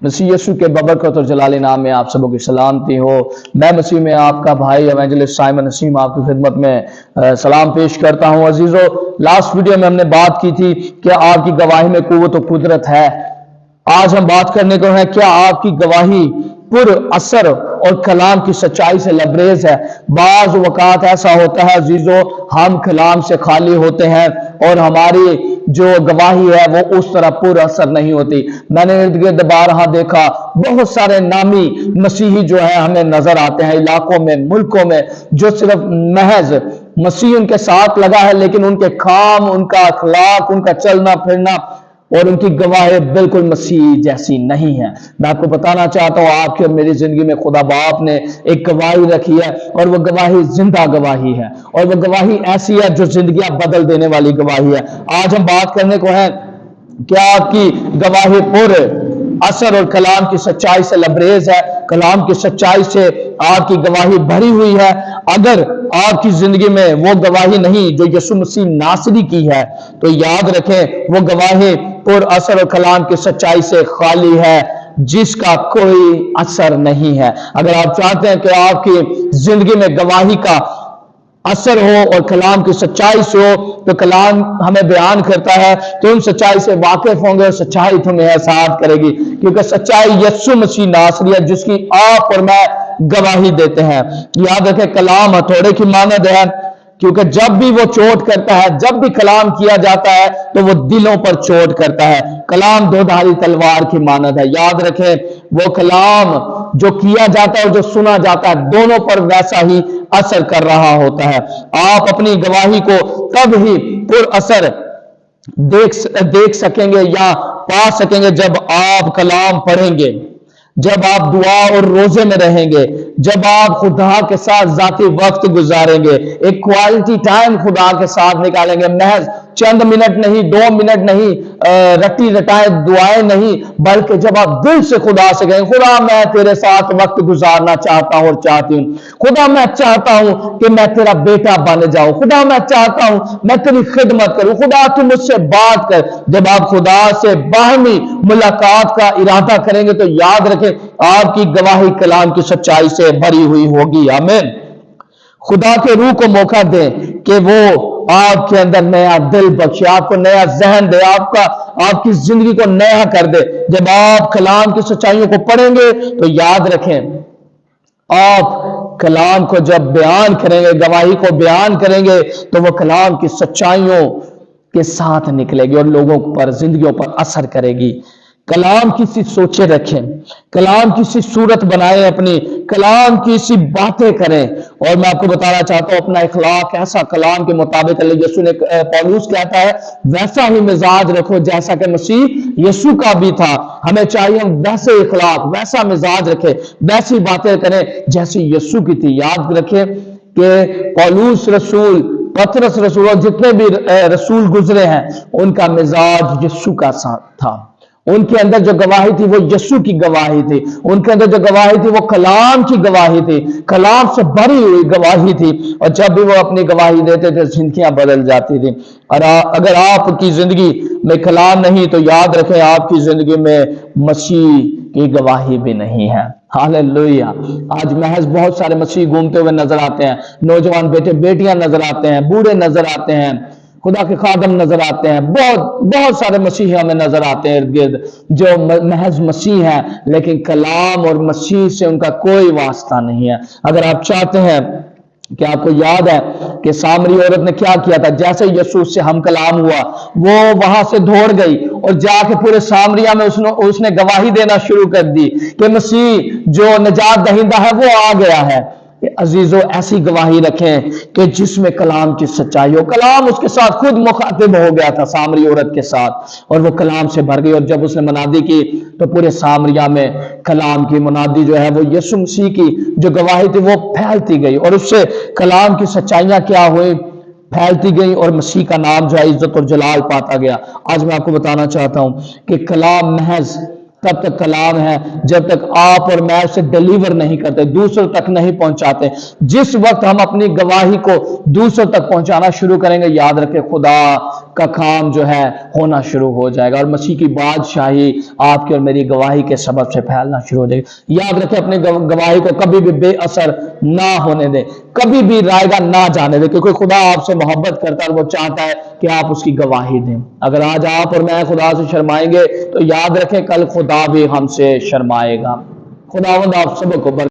मसीह यीशु के बबरकत और जलाली नाम में आप सबों की सलामती हो। मैं मसीह में आपका भाई एवेंजलिस्ट साइमन नसीम आपकी खिदमत में सलाम पेश करता हूं। अजीजों, लास्ट वीडियो में हमने बात की थी कि आपकी गवाही में कुव्वत और कुदरत है। आज हम बात करने को है क्या आपकी गवाही पुर असर और कलाम की सच्चाई से लबरेज है। बाज वक़ात ऐसा होता है अजीजों, हम कलाम से खाली होते हैं और हमारी जो गवाही है वो उस तरह पुर असर नहीं होती। मैंने इर्द गिर्द बारहा देखा, बहुत सारे नामी मसीही जो है हमें नजर आते हैं इलाकों में, मुल्कों में, जो सिर्फ महज मसीह उनके साथ लगा है, लेकिन उनके काम, उनका अखलाक, उनका चलना फिरना और उनकी गवाही बिल्कुल मसीह जैसी नहीं है। मैं आपको बताना चाहता हूं, आपकी और मेरी जिंदगी में खुदा बाप ने एक गवाही रखी है और वो गवाही जिंदा गवाही है और वो गवाही ऐसी है जो जिंदगियां बदल देने वाली गवाही है। आज हम बात करने को है क्या आपकी गवाही पूरे असर और कलाम की सच्चाई से लबरेज है, कलाम की सच्चाई से आपकी गवाही भरी हुई है। अगर आपकी जिंदगी में वो गवाही नहीं जो यीशु मसीह नासरी की है, तो याद रखें वो गवाही पुर असर और कलाम की सच्चाई से खाली है, जिसका कोई असर नहीं है। अगर आप चाहते हैं कि आपकी जिंदगी में गवाही का असर हो और कलाम की सच्चाई से हो, तो कलाम हमें बयान करता है तुम सच्चाई से वाकिफ होंगे और सच्चाई तुम्हें एहसास करेगी, क्योंकि सच्चाई यीशु मसीह नासरी है जिसकी आप और मैं गवाही देते हैं। याद रखें, कलाम हथौड़े की मानद है, क्योंकि जब भी वो चोट करता है, जब भी कलाम किया जाता है तो वो दिलों पर चोट करता है। कलाम दोधारी तलवार की मानद है। याद रखें, वो कलाम जो किया जाता है और जो सुना जाता है, दोनों पर वैसा ही असर कर रहा होता है। आप अपनी गवाही को तब ही पुर असर देख सकेंगे या पा सकेंगे जब आप कलाम पढ़ेंगे, जब आप दुआ और रोजे में रहेंगे, जब आप खुदा के साथ जाती वक्त गुजारेंगे, एक क्वालिटी टाइम खुदा के साथ निकालेंगे। महज चंद मिनट नहीं, 2 मिनट नहीं, रटी रटाए दुआएं नहीं, बल्कि जब आप दिल से खुदा से कहें, खुदा मैं तेरे साथ वक्त गुजारना चाहता हूं और चाहती हूं, खुदा मैं चाहता हूं कि मैं तेरा बेटा बन जाऊं, खुदा मैं चाहता हूं मैं तेरी खिदमत करूं, खुदा तू मुझसे बात कर। जब आप खुदा से बाहमी मुलाकात का इरादा करेंगे तो याद रखें आपकी गवाही कलाम की सच्चाई से भरी हुई होगी। आमीन। खुदा के रूह को मौका दें कि वो आपके अंदर नया दिल बख्शे, आपको नया जहन दे, आपकी जिंदगी को नया कर दे। जब आप कलाम की सच्चाइयों को पढ़ेंगे तो याद रखें, आप कलाम को जब बयान करेंगे, गवाही को बयान करेंगे, तो वो कलाम की सच्चाइयों के साथ निकलेगी और लोगों पर, जिंदगियों पर असर करेगी। कलाम की सी सोचे रखें, कलाम की सी सूरत बनाएं अपनी, कलाम की सी बातें करें। और मैं आपको बताना चाहता हूं अपना इखलाक ऐसा कलाम के मुताबिक, यीशु ने, पौलुस कहता है वैसा ही मिजाज रखो जैसा कि मसीह यीशु का भी था। हमें चाहिए हम वैसे इखलाक, वैसा मिजाज रखें, वैसी बातें करें जैसी यीशु की थी। याद रखें कि पौलुस रसूल, पतरस रसूल और जितने भी रसूल गुजरे हैं, उनका मिजाज यीशु का साथ था। उनके अंदर जो गवाही थी वो यीशु की गवाही थी, उनके अंदर जो गवाही थी वो कलाम की गवाही थी, कलाम से भरी हुई गवाही थी। और जब भी वो अपनी गवाही देते थे जिंदगियां बदल जाती थी। और अगर आपकी जिंदगी में कलाम नहीं, तो याद रखें आपकी जिंदगी में मसीह की गवाही भी नहीं है। हालेलुया। आज महज बहुत सारे मसीह घूमते हुए नजर आते हैं, नौजवान बेटे बेटियां नजर आते हैं, बूढ़े नजर आते हैं, खुदा के खादम नजर आते हैं, बहुत सारे मसीह हमें नजर आते हैं इर्द गिर्द जो महज मसीह हैं, लेकिन कलाम और मसीह से उनका कोई वास्ता नहीं है। अगर आप चाहते हैं कि आपको याद है कि सामरी औरत ने क्या किया था, जैसे यीशु से हम कलाम हुआ, वो वहां से दौड़ गई और जाके पूरे सामरिया में उसने गवाही देना शुरू कर दी कि मसीह जो निजात दहिंदा है वो आ गया है। अजीजों, ऐसी गवाही रखें कि जिसमें कलाम की सच्चाई हो। कलाम उसके साथ खुद मुखातिब हो गया था सामरी औरत के साथ, और वो कलाम से भर गई। और जब उसने मुनादी की तो पूरे सामरिया में कलाम की मुनादी जो है वो यीशु मसीह की जो गवाही थी वो फैलती गई, और उससे कलाम की सच्चाइयां क्या हुई, फैलती गई, और मसीह का नाम जो है इज्जत और जलाल पाता गया। आज मैं आपको बताना चाहता हूं कि कलाम महज تب تک کلام ہے جب تک آپ اور میں اسے ڈیلیور نہیں کرتے، دوسروں تک نہیں پہنچاتے۔ جس وقت ہم اپنی گواہی کو دوسروں تک پہنچانا شروع کریں گے، یاد رکھیں خدا کا کام جو ہے ہونا شروع ہو جائے گا، اور مسیح کی بادشاہی آپ کی اور میری گواہی کے سبب سے پھیلنا شروع ہو جائے گی۔ یاد رکھیں اپنی گواہی کو کبھی بھی بے اثر نہ ہونے دیں، کبھی بھی رائے گا نہ جانے دیں، کیونکہ خدا آپ سے محبت کرتا ہے اور وہ چاہتا ہے کہ آپ اس کی گواہی دیں۔ اگر آج آپ اور میں خدا سے شرمائیں گے تو یاد رکھیں کل خدا بھی ہم سے شرمائے گا۔ خداوند آپ سب کو برکت